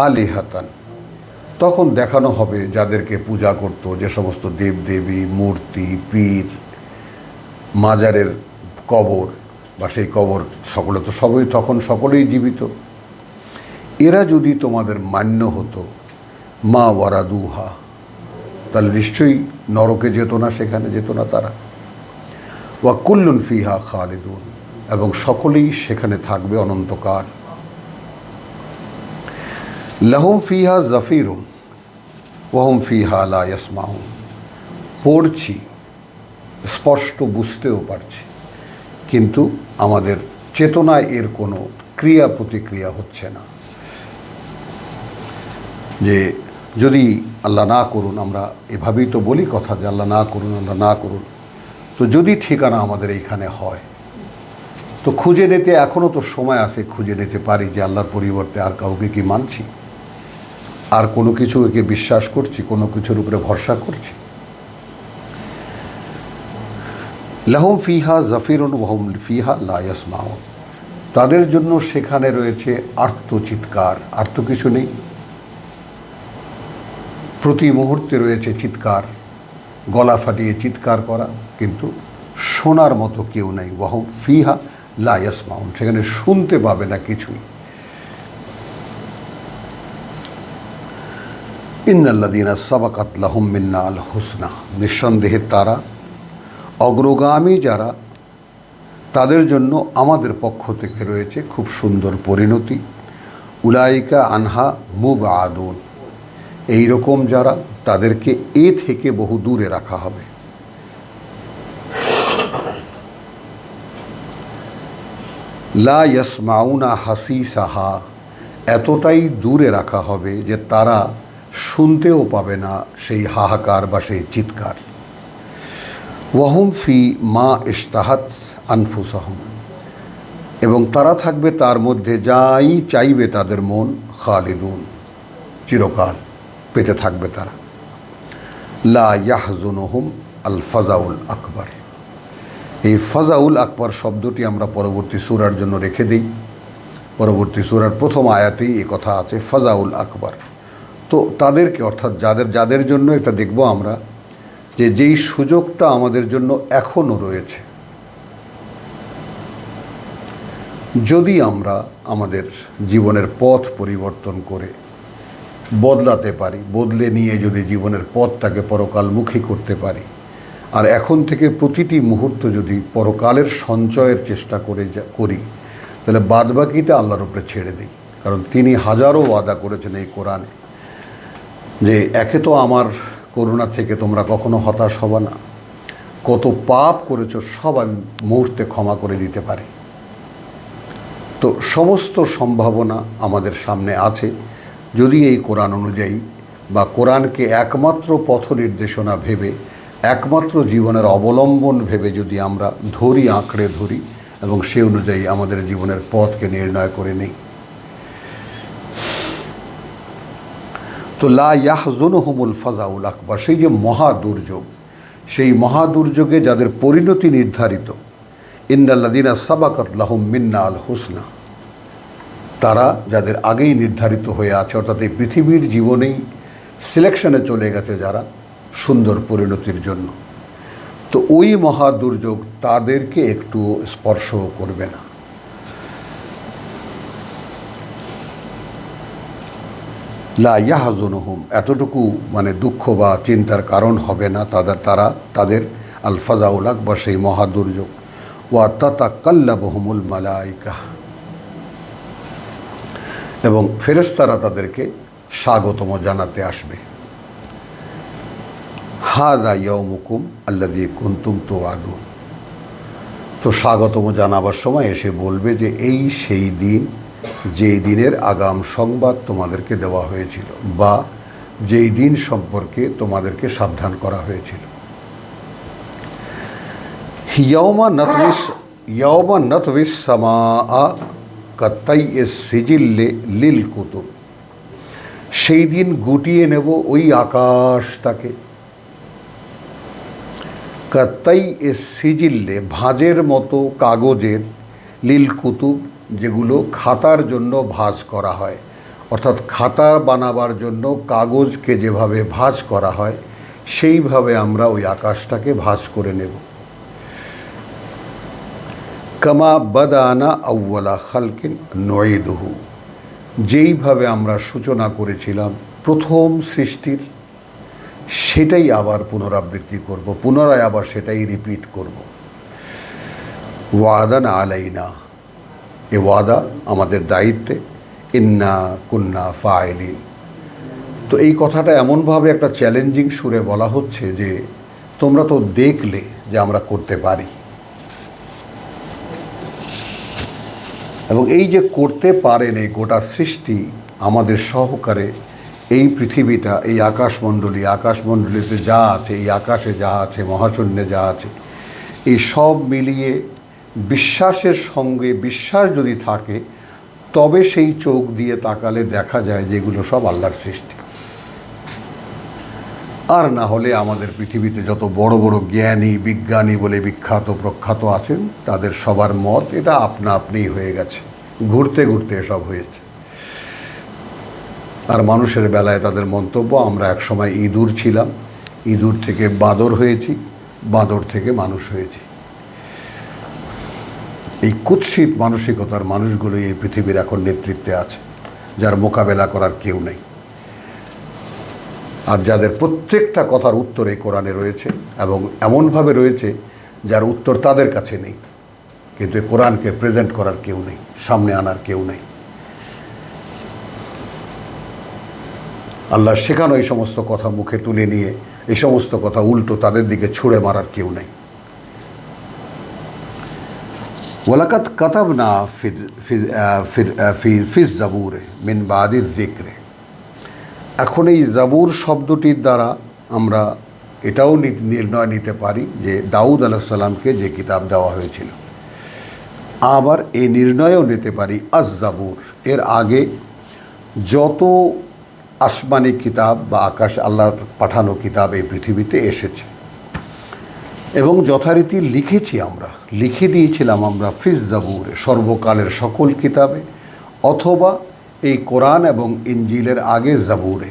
আলিহাতান, তখন দেখানো হবে যাদেরকে পূজা করত, যে সমস্ত দেবদেবী, মূর্তি, পীর, মাজারের কবর, বা সেই কবর সকলে তো সকলেই জীবিত, এরা যদি তোমাদের মান্য হতো, মা ওয়ারাদুহা, তাহলে নিশ্চয়ই নরকে যেত না, সেখানে যেত না তারা। ওয়া কুল্লুন ফিহা খালিদুন, এবং সকলেই সেখানে থাকবে অনন্তকাল। লাহুম ফিহা জাফিরুন ওয়া হুম ফিহা লা ইয়াসমাউন, পড়ছি, স্পষ্ট বুঝতেও পারছি, কিন্তু আমাদের চেতনায় এর কোনো ক্রিয়া প্রতিক্রিয়া হচ্ছে না। যে যদি আল্লাহ না করুন, আমরা এভাবেই তো বলি কথা, যে আল্লাহ না করুন, আল্লাহ না করুন, তো যদি ঠিকানা আমাদের এইখানে হয়, তো খুঁজে নিতে এখনও তো সময় আছে, খুঁজে নিতে পারি যে আল্লাহর পরিবর্তে আর কাউকে কি মানছি, আর কোনো কিছুকে বিশ্বাস করছি, কোনো কিছুর উপরে ভরসা করছি। লাহুম ফিহা জাফিরুন ওয়াহুম ফিহা লা ইয়াসমাউন, তাদের জন্য সেখানে রয়েছে আর্তচিৎকার। আর্ত কিছু নেই, প্রতি মুহূর্তে রয়েছে চিৎকার, গলা ফাটিয়ে চিৎকার করা, কিন্তু শোনার মতো কেউ নেই। ওয়াহুম ফিহা লা ইয়াসমাউন, সেখানে শুনতে পাবে না কিছুই। ইন্নাল্লাযীনা সাবাকাত লাহুম মিন্না আল হুসনা, নিঃসন্দেহে তারা অগ্রগামী যারা, তাদের জন্য আমাদের পক্ষ থেকে রয়েছে খুব সুন্দর পরিণতি। উলাইকা আনহা মুবআদুন, এইরকম যারা, তাদেরকে এ থেকে বহু দূরে রাখা হবে। লা ইয়াসমাউনা হাসিসাহা, এতটাই দূরে রাখা হবে যে তারা শুনতেও পাবে না সেই হাহাকার বা সেই চিৎকার। ওয়াহুম ফি মা ইশতাহাত আনফুসাহুম, এবং তারা থাকবে তার মধ্যে যাই চাইবে তাদের মন, খালিদুন, চিরকাল পেতে থাকবে তারা। লা ইয়াহজুনুহুম আল ফাজাউল আকবার, এই ফাজাউল আকবার শব্দটি আমরা পরবর্তী সূরার জন্য রেখে দিই। পরবর্তী সূরার প্রথম আয়াতেই এই কথা আছে, ফাজাউল আকবার। তো তাদেরকে, অর্থাৎ যাদের জন্য এটা দেখব আমরা, যে যেই সুযোগটা আমাদের জন্য এখনও রয়েছে, যদি আমরা আমাদের জীবনের পথ পরিবর্তন করে বদলাতে পারি, বদলে নিয়ে যদি জীবনের পথটাকে পরকালমুখী করতে পারি, আর এখন থেকে প্রতিটি মুহূর্ত যদি পরকালের সঞ্চয়ের চেষ্টা করি, তাহলে বাদবাকিটা আল্লাহর উপরে ছেড়ে দিই। কারণ তিনি হাজারো ওয়াদা করেছেন এই কোরআনে, যে একে তো আমার করুণা থেকে তোমরা কখনো হতাশ হবে না, কত পাপ করেছো সব আমি মুহূর্তে ক্ষমা করে দিতে পারি। তো সমস্ত সম্ভাবনা আমাদের সামনে আছে, যদি এই কোরআন অনুযায়ী বা কোরআনকে একমাত্র পথ নির্দেশনা ভেবে, একমাত্র জীবনের অবলম্বন ভেবে যদি আমরা ধরি, আঁকড়ে ধরি, এবং সে অনুযায়ী আমাদের জীবনের পথকে নির্ণয় করে নেই। তো লা ইয়াহজুনুহুমুল ফাজাউল আকবার, সেই যে মহা দুর্যোগ, সেই মহা দুর্যোগে যাদের পরিণতি নির্ধারিত, ইন্নাল্লাযীনা সাবাকাত লাহুম মিন্না আল হুসনা, তারা যাদের আগেই নির্ধারিত হয়ে আছে, অর্থাৎ এই পৃথিবীর জীবনেই সিলেকশনে চলে গেছে যারা সুন্দর পরিণতির জন্য, তো ওই মহা দুর্যোগ তাদেরকে একটু স্পর্শ করবে না। লা ইয়াহজুনুহুম, এতটুকু মানে দুঃখ বা চিন্তার কারণ হবে না তাদের আল ফাজাউল আকবার, সেই মহা দুর্যোগ। ওয়া তাতাকাল্লাবুহুমুল মালাইকা, এবং ফেরেশতারা তাদেরকে স্বাগতম জানাতে আসবে। হাদা ইয়াউমুকুম আল্লাযী কুনতুম তুআদুন, তো স্বাগতম জানাবার সময় এসে বলবে যে এই সেই দিন, যেই দিনের আগাম সংবাদ তোমাদেরকে দেওয়া হয়েছিল, বা যেই দিন সম্পর্কে তোমাদেরকে সাবধান করা হয়েছিল। ইয়াওমা নাতউইস সামাআ কাতাইয়িস সিজিল্লি লিল কুতুব, সেই দিন গুটিয়ে নেব ওই আকাশটাকে, কাতাইয়িস সিজিল্লে, ভাঁজের মতো কাগজের, লিল কুতুব, যেগুলো খাতার জন্য ভাঁজ করা হয়, অর্থাৎ খাতা বানাবার জন্য কাগজকে যেভাবে ভাঁজ করা হয়, সেইভাবে আমরা ওই আকাশটাকে ভাঁজ করে নেব। কামা বাদানা আউওয়ালা খালকিন নুঈদুহু, যেইভাবে আমরা সূচনা করেছিলাম প্রথম সৃষ্টির, সেটাই আবার পুনরাবৃত্তি করব, পুনরায় আবার সেটাই রিপিট করব। ওয়াদান আলাইনা, এ ওয়াদা আমাদের দায়িত্বে, ইন্না কুন্না ফাইলিন। তো এই কথাটা এমনভাবে একটা চ্যালেঞ্জিং সুরে বলা হচ্ছে যে তোমরা তো দেখলে যে আমরা করতে পারি, এবং এই যে করতে পারেন এই গোটা সৃষ্টি আমাদের সহকারে, এই পৃথিবীটা, এই আকাশমণ্ডলীতে যা আছে, এই আকাশে যা আছে, মহাশূন্যে যা আছে, এই সব মিলিয়ে বিশ্বাসের সঙ্গে বিশ্বাস যদি থাকে, তবে সেই চোখ দিয়ে তাকালে দেখা যায় যেগুলো সব আল্লাহর সৃষ্টি। আর না হলে আমাদের পৃথিবীতে যত বড় বড় জ্ঞানী বিজ্ঞানী বলে বিখ্যাত প্রখ্যাত আছেন, তাদের সবার মত এটা আপনা আপনিই হয়ে গেছে, ঘুরতে ঘুরতে এসব হয়েছে। আর মানুষের বেলায় তাদের মন্তব্য, আমরা একসময় ইঁদুর ছিলাম, ইঁদুর থেকে বাঁদর হয়েছি, বাঁদর থেকে মানুষ হয়েছি। এই কুৎসিত মানসিকতার মানুষগুলোই এই পৃথিবীর এখন নেতৃত্বে আছে, যার মোকাবেলা করার কেউ নেই, আর যাদের প্রত্যেকটা কথার উত্তর এই কোরআনে রয়েছে, এবং এমনভাবে রয়েছে যার উত্তর তাদের কাছে নেই, কিন্তু এই কোরআনকে প্রেজেন্ট করার কেউ নেই, সামনে আনার কেউ নেই। আল্লাহর শেখানো এই সমস্ত কথা মুখে তুলে নিয়ে এই সমস্ত কথা উল্টো তাদের দিকে ছুঁড়ে মারার কেউ নেই। ওয়ালাকাদ কাতাবনা ফিজ জাবুরে মিন বাদি যিকরে। এখন এই জাবুর শব্দটির দ্বারা আমরা এটাও নির্ণয় নিতে পারি যে দাউদ আলাইহিস সালামকে যে কিতাব দেওয়া হয়েছিল। আবার এই নির্ণয়ও নিতে পারি আজ জাবুর, এর আগে যত আসমানি কিতাব বা আকাশ আল্লাহর পাঠানো কিতাব এই পৃথিবীতে এসেছে এবং যথারীতি লিখেছি, আমরা লিখে দিয়েছিলাম আমরা ফিজ জাবুরে, সর্বকালের সকল কিতাবে, অথবা এই কোরআন এবং ইনজিলের আগে জাবুরে,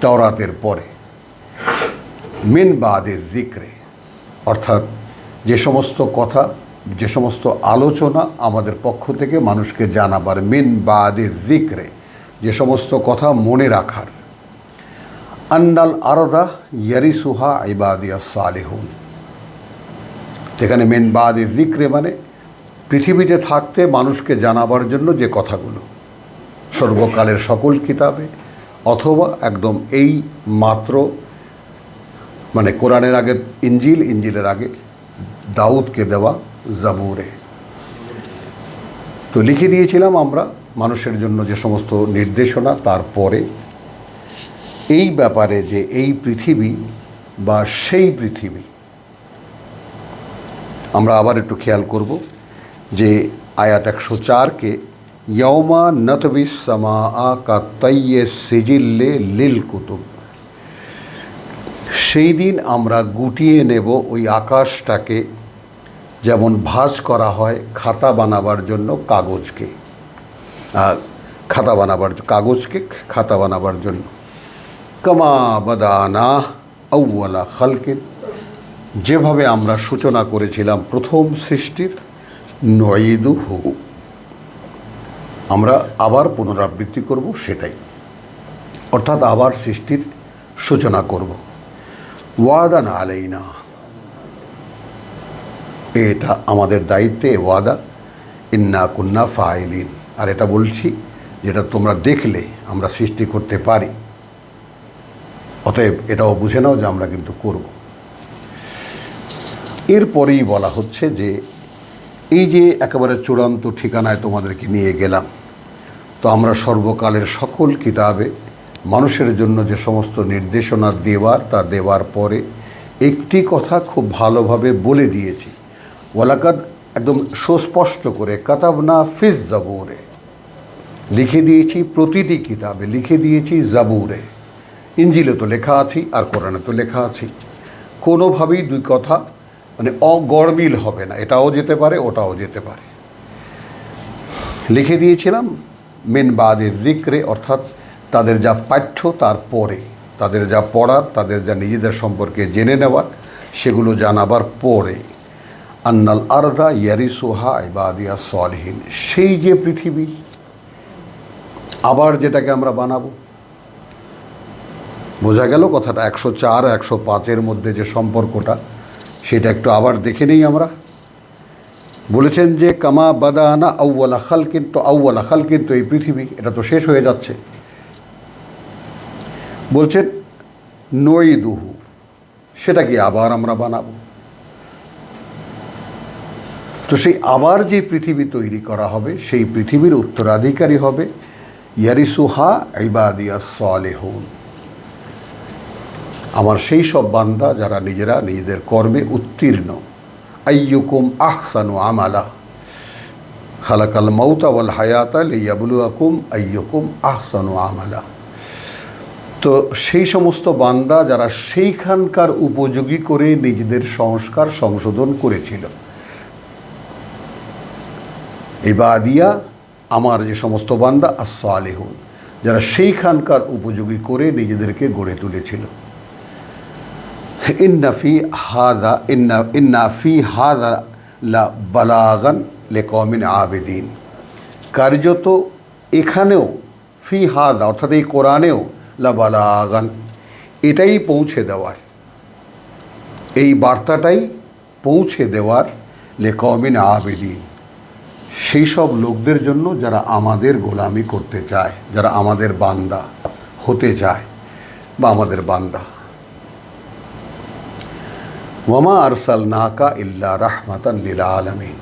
তাওরাতের পরে, মিন বাদে যিকরে, অর্থাৎ যে সমস্ত কথা, যে সমস্ত আলোচনা আমাদের পক্ষ থেকে মানুষকে জানাবার, মিন বাদে যিকরে, যে সমস্ত কথা মনে রাখার, আন্নাল আরদা ইয়ারিসুহা ইবাদিয়াস সালিহুন। যেখানে মিন বাদে যিকরে মানে পৃথিবীতে থাকতে মানুষকে জানাবার জন্য যে কথাগুলো সর্বকালের সকল কিতাবে, অথবা একদম এই মাত্র মানে কোরআনের আগে ইনজিল, ইনজিলের আগে দাউদকে দেওয়া জাবুরে। তো লিখে দিয়েছিলাম আমরা মানুষের জন্য যে সমস্ত নির্দেশনা, তারপরে এই ব্যাপারে যে এই পৃথিবী বা সেই পৃথিবী, আমরা আবার একটু খেয়াল করব যে আয়াত 104-কে ইয়ৌমা নতবিস সামাআ কাত্তাইয়ে সিজিল্লে লিল কুতুব, সেই দিন আমরা গুটিয়ে নেব ওই আকাশটাকে, যেমন ভাঁজ করা হয় খাতা বানাবার জন্য কাগজকে, কাগজকে খাতা বানাবার জন্য। কামা বাদানা আউওয়ালা খালকিন, যেভাবে আমরা সূচনা করেছিলাম প্রথম সৃষ্টির, নুঈদুহু, আমরা আবার পুনরাবৃত্তি করব সেটাই, অর্থাৎ আবার সৃষ্টির সূচনা করব। ওয়াদান আলাইনা, এটা আমাদের দায়িত্বে, ওয়াদা, ইন্না কুন্না ফাইলিন, আর এটা বলছি যেটা তোমরা দেখলে আমরা সৃষ্টি করতে পারি, অতএব এটাও বুঝে নাও যে আমরা কিন্তু করব। এরপরেই বলা হচ্ছে যে এই যে একেবারে চূড়ান্ত ঠিকানায় তোমাদেরকে নিয়ে গেলাম, তো আমরা সর্বকালের সকল কিতাবে মানুষের জন্য যে সমস্ত নির্দেশনা দেওয়ার, তা দেওয়ার পরে একটি কথা খুব ভালোভাবে বলে দিয়েছি, ওয়ালাকাদ, একদম সুস্পষ্ট করে, কাতাবনা ফিজ জাবুরে, লিখে দিয়েছি প্রতিটি কিতাবে, লিখে দিয়েছি জাবুরে। ইনজিলে তো লেখা আছেই, আর কোরআনে তো লেখা আছেই, কোনোভাবেই দুই কথা মানে অগড়মিল হবে না, এটাও যেতে পারে ওটাও যেতে পারে। লিখে দিয়েছিলাম মিন বাদে যিকরে, অর্থাৎ তাদের যা পাঠ্য, তারপরে তাদের যা পড়ার, তাদের যা নিজেদের সম্পর্কে জেনে নেওয়ার, সেগুলো জানাবার পরে, আন্নাল আরদা ইয়ারিসুহা ইবাদিয়াস সালিহিন, সেই যে পৃথিবী আবার যেটাকে আমরা বানাবো। বোঝা গেল কথাটা? 104 105-এর মধ্যে যে সম্পর্কটা, সেটা একটু আবার দেখে নেই আমরা। বলেছেন যে কামা বাদানা আউওয়ালা খালকিন, তো আউওয়ালা খালকিন তো এই পৃথিবী, এটা তো শেষ হয়ে যাচ্ছে। বলছেন নুঈদুহু, সেটাকে আবার আমরা বানাবো। তো সেই আবার যে পৃথিবী তৈরি করা হবে, সেই পৃথিবীর উত্তরাধিকারী হবে ইয়ারিসুহা ইবাদিয়াস সালিহুন, আমার সেই সব বান্দা যারা নিজেরা নিজেদের কর্মে উত্তীর্ণ। আইয়ুকুম আহসানু আমালা, খালাকাল মাউতা ওয়াল হায়াতা লিয়াবলুয়াকুম আইয়ুকুম আহসানু আমালা। তো সেই সমস্ত বান্দা যারা সেইখানকার উপযোগী করে নিজেদের সংস্কার সংশোধন করেছিল, ইবাদিয়া আমার যে সমস্ত বান্দা as-সালিহুন, যারা সেইখানকার উপযোগী করে নিজেদেরকে গড়ে তুলেছিল। ইন্না ফি হাযা লা বালাগান লিকওমিন আবিদিন, কার্যত এখানেও ফি হাযা অর্থাৎ এই কোরআনেও লা বালাগান, এটাই পৌঁছে দেওয়ার, এই বার্তাটাই পৌঁছে দেওয়ার লিকওমিন আবিদিন, সেই সব লোকদের জন্য যারা আমাদের গোলামি করতে চায়, যারা আমাদের বান্দা হতে চায় বা আমাদের বান্দা। ওয়ামা আরসালনাকা ইল্লা রাহমাতান লিল আলামিন,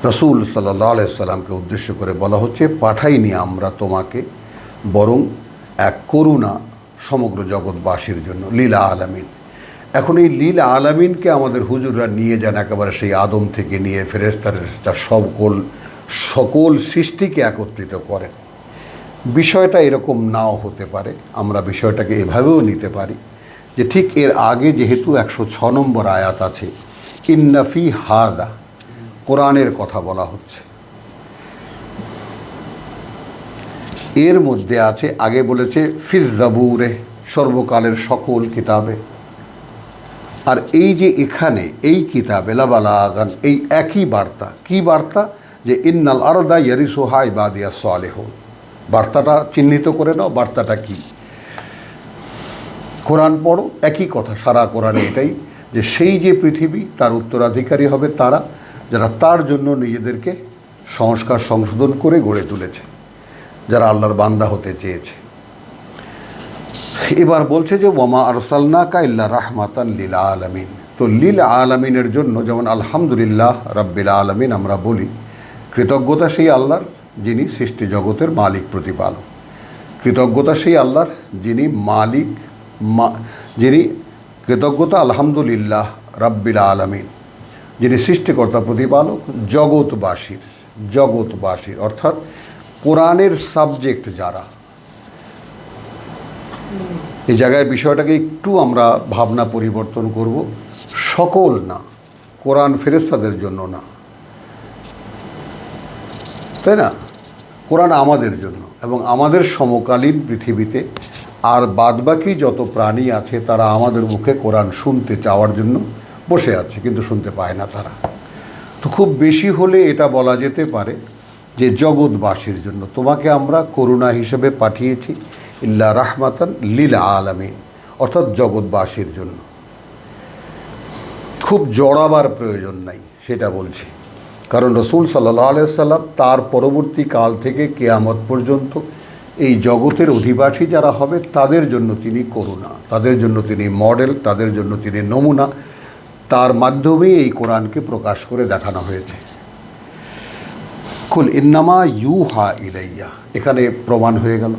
রাসূল সাল্লাল্লাহু আলাইহি সাল্লামকে উদ্দেশ্য করে বলা হচ্ছে, পাঠাইনি আমরা তোমাকে বরং এক করুণা সমগ্র জগৎবাসীর জন্য, লীল আলামিন। এখন এই লীল আলামিনকে আমাদের হুজুররা নিয়ে যান একেবারে সেই আদম থেকে নিয়ে ফেরেশতা সকল সৃষ্টিকে একত্রিত করেন। বিষয়টা এরকম নাও হতে পারে, আমরা বিষয়টাকে এভাবেও নিতে পারি যে ঠিক এর আগে যেহেতু 106 নম্বর আয়াত আছে, ইন্না ফি হাদা, কোরআনের কথা বলা হচ্ছে, এর মধ্যে আছে, আগে বলেছে ফিজ জাবুরে, সর্বকালের সকল কিতাবে, আর এই যে এখানে এই কিতাবে লাবালাগান, এই একই বার্তা। কি বার্তা? যে ইন্নাল আরদা ইয়ারিসুহা ইবাদিয়াস সালিহুন, বার্তাটা চিহ্নিত করে নাও, বার্তাটা কি? কোরআন পড়ো, একই কথা সারা কোরআনে এটাই, যে সেই যে পৃথিবী তার উত্তরাধিকারী হবে তারা, যারা তার জন্য নিজেদেরকে সংস্কার সংশোধন করে গড়ে তুলেছে, যারা আল্লাহর বান্দা হতে চেয়েছে। এবার বলছে যে ওয়ামা আরসালনাকা ইল্লা রাহমাতান লিল আলামিন, তো লিল আলামিনের জন্য, যেমন আলহামদুলিল্লাহ রাব্বিল আলামিন আমরা বলি, কৃতজ্ঞতা সেই আল্লাহর যিনি সৃষ্টি জগতের মালিক প্রতিপালক, কৃতজ্ঞতা সেই আল্লাহর যিনি মালিক, যিনি কৃতজ্ঞতা আলহামদুলিল্লাহ রাব্বিল আলামিন, যিনি সৃষ্টিকর্তা প্রতিপালক জগৎবাসীর অর্থাৎ কোরআনের সাবজেক্ট যারা। এই জায়গায় বিষয়টাকে একটু আমরা ভাবনা পরিবর্তন করব, সকল না, কোরআন ফেরেশতাদের জন্য না, তাই না? কোরআন আমাদের জন্য এবং আমাদের সমকালীন পৃথিবীতে আর বাদবাকি যত প্রাণী আছে তারা আমাদের মুখে কোরআন শুনতে চাওয়ার জন্য বসে আছে, কিন্তু শুনতে পায় না তারা। তো খুব বেশি হলে এটা বলা যেতে পারে যে জগৎবাসীর জন্য তোমাকে আমরা করুণা হিসেবে পাঠিয়েছি, ইল্লা রাহমাতান লিল আলামিন, অর্থাৎ জগৎবাসীর জন্য। খুব জড়াবার প্রয়োজন নাই, সেটা বলছি, কারণ রাসূল সাল্লাল্লাহু আলাইহি সাল্লাম তার পরবর্তী কাল থেকে কিয়ামত পর্যন্ত এই জগতের অধিবাসী যারা হবে তাদের জন্য তিনি করুণা, তাদের জন্য তিনি মডেল, তাদের জন্য তিনি নমুনা, তার মাধ্যমেই এই কোরআনকে প্রকাশ করে দেখানো হয়েছে। কুল ইন্নামা ইউহা ইলাইয়া, এখানে প্রমাণ হয়ে গেল।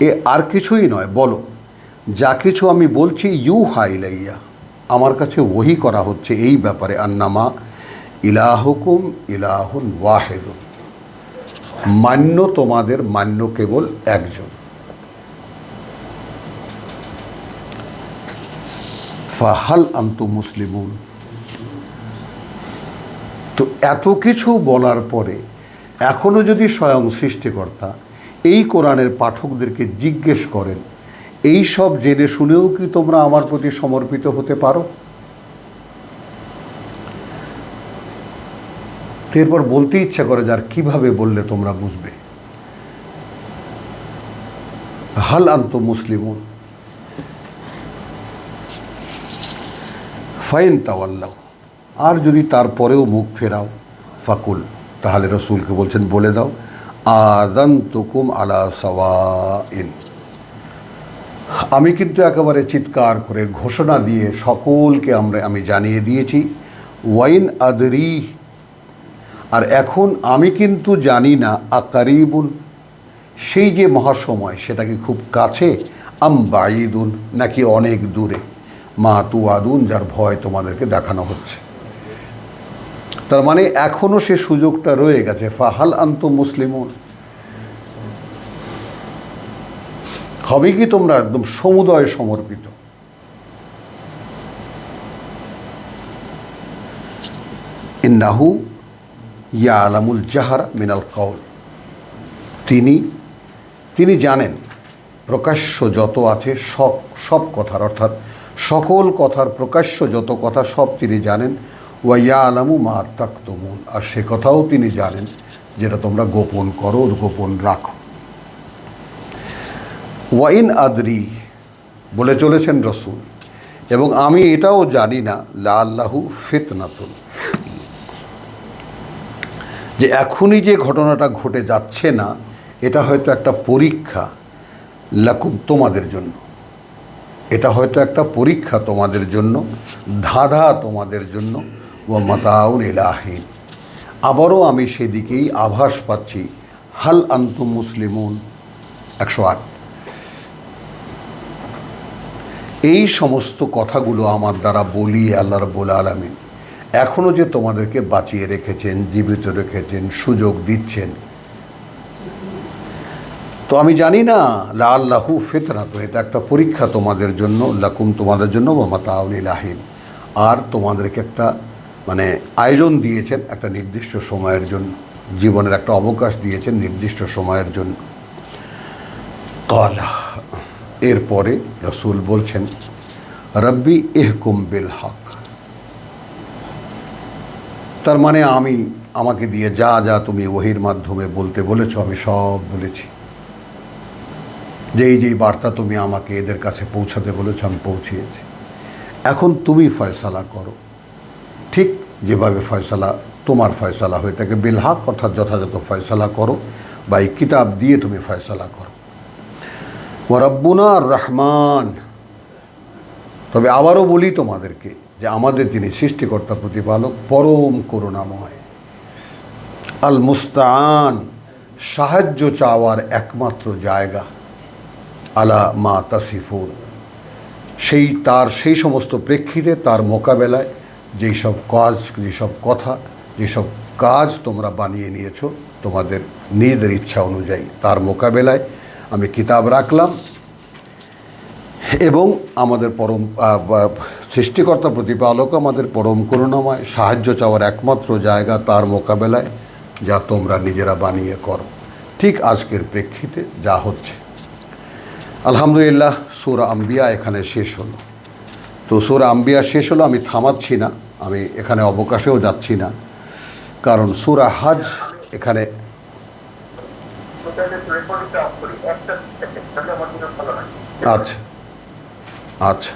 এ আর কিছুই নয়, বলো যা কিছু আমি বলছি ইউহা ইলাইয়া, আমার কাছে ওহী করা হচ্ছে এই ব্যাপারে, আন্নামা ইলাহুকুম ইলাহুন ওয়াহিদুন, মান্য তোমাদের মান্য কেবল একজন। ফাহাল আনতুম মুসলিমুন, তো এত কিছু বলার পরে এখনও যদি স্বয়ং সৃষ্টিকর্তা এই কোরআনের পাঠকদেরকে জিজ্ঞেস করেন, এই সব জেনে শুনেও কি তোমরা আমার প্রতি সমর্পিত হতে পারো? এরপর বলতে ইচ্ছা করে যার কিভাবে বললে তোমরা বুঝবে। হাল আনতুম মুসলিমুন ফাইন তাওয়াল্লাউ, আর যদি তারপরেও মুখ ফেরাও, ফাকুল, তাহলে রসুলকে বলছেন বলে দাও, আযানতুকুম আলা সাওয়াইন, আমি কিন্তু একেবারে চিৎকার করে ঘোষণা দিয়ে সকলকে আমি জানিয়ে দিয়েছি, ওয়াইন আদরি, আর এখন আমি কিন্তু জানি না, আকারিবুন, সেই যে মহাসময় সেটা কি খুব কাছে, আম বাঈদুন, নাকি অনেক দূরে, মা তুআদুন, যার ভয় তোমাদেরকে দেখানো হচ্ছে। তার মানে এখনও সে সুযোগটা রয়ে গেছে। ফাহাল আনতুম মুসলিমুন, হবে কি তোমরা একদম সমুদয় সমর্পিত? ইন্নাহু ইয়ালামুল জাহারা মিনাল কাউল, তিনি জানেন প্রকাশ্য যত আছে সব কথার, অর্থাৎ সকল কথার প্রকাশ্য যত কথা সব তিনি জানেন। ওয়া ইয়ালামু মা তাকতুমুন, আর সে কথাও তিনি জানেন যেটা তোমরা গোপন করো, গোপন রাখো। ওয়াইন আদরি, বলে চলেছেন রসুল, এবং আমি এটাও জানি না, লা আল্লাহু ফিতনাতুন, যে এখনই যে ঘটনাটা ঘটে যাচ্ছে না, এটা হয়তো একটা পরীক্ষা লাকুম, তোমাদের জন্য। এটা হয়তো একটা পরীক্ষা তোমাদের জন্য, ধাঁধা তোমাদের জন্য। ওয়া মাতাউন ইলাহিন, আবারও আমি সেদিকেই আভাস পাচ্ছি। হাল আনতুম মুসলিমুন 108। এই সমস্ত কথাগুলো আমার দ্বারা বলি আল্লাহ রাব্বুল আলামিন এখনও যে তোমাদেরকে বাঁচিয়ে রেখেছেন, জীবিত রেখেছেন, সুযোগ দিচ্ছেন, তো আমি জানি না, লা আল্লাহু ফিতনাত, এটা একটা পরীক্ষা তোমাদের জন্য, লাকুম তোমাদের জন্য, ওয়া মাতাউন ইলাহিন, আর তোমাদেরকে একটা আয়োজন দিয়েছেন একটা নির্দিষ্ট সময়ের জন্য, জীবনের একটা অবকাশ দিয়েছেন নির্দিষ্ট সময়ের জন্য। ক্বালা, এরপরে রসুল বলছেন, রব্বি ইহকুম বিল হক, তার মানে আমাকে দিয়ে যা যা তুমি ওহির মাধ্যমে বলতে বলেছ আমি সব বলেছি, যেই বার্তা তুমি আমাকে এদের কাছে পৌঁছাতে বলেছ আমি পৌঁছিয়েছি। এখন তুমি ফয়সালা করো, ঠিক যেভাবে ফয়সালা তোমার ফয়সালা হয়ে থাকে, বিল হক, অর্থাৎ যথাযথ ফয়সালা করো, বা এই কিতাব দিয়ে তুমি ফয়সালা করো। ওয়া রব্বুনা আর রহমান, তবে আবারও বলি তোমাদেরকে যে আমাদের যিনি সৃষ্টিকর্তা প্রতিপালক, পরম করুণাময়, আল মুস্তাআন, সাহায্য চাওয়ার একমাত্র জায়গা, আলা মা তাসিফুন, সেই সমস্ত প্রেক্ষিতে তার মোকাবেলায় যেসব কথা, যেসব কাজ তোমরা বানিয়ে নিয়েছো তোমাদের নিজেদের ইচ্ছা অনুযায়ী, তার মোকাবেলায় আমি কিতাব রাখলাম। এবং আমাদের পরম সৃষ্টিকর্তা প্রতিপালক আমাদের পরম করুণাময়, সাহায্য চাওয়ার একমাত্র জায়গা, তার মোকাবেলায় যা তোমরা নিজেরা বানিয়ে করো। ঠিক আজকের প্রেক্ষিতে যা হচ্ছে, আলহামদুলিল্লাহ সূরা আম্বিয়া এখানে শেষ হলো। তো সূরা আম্বিয়া শেষ হলো, আমি থামাচ্ছি না, আমি এখানে অবকাশেও যাচ্ছি না, কারণ সূরা হজ এখানে আচ্ছা।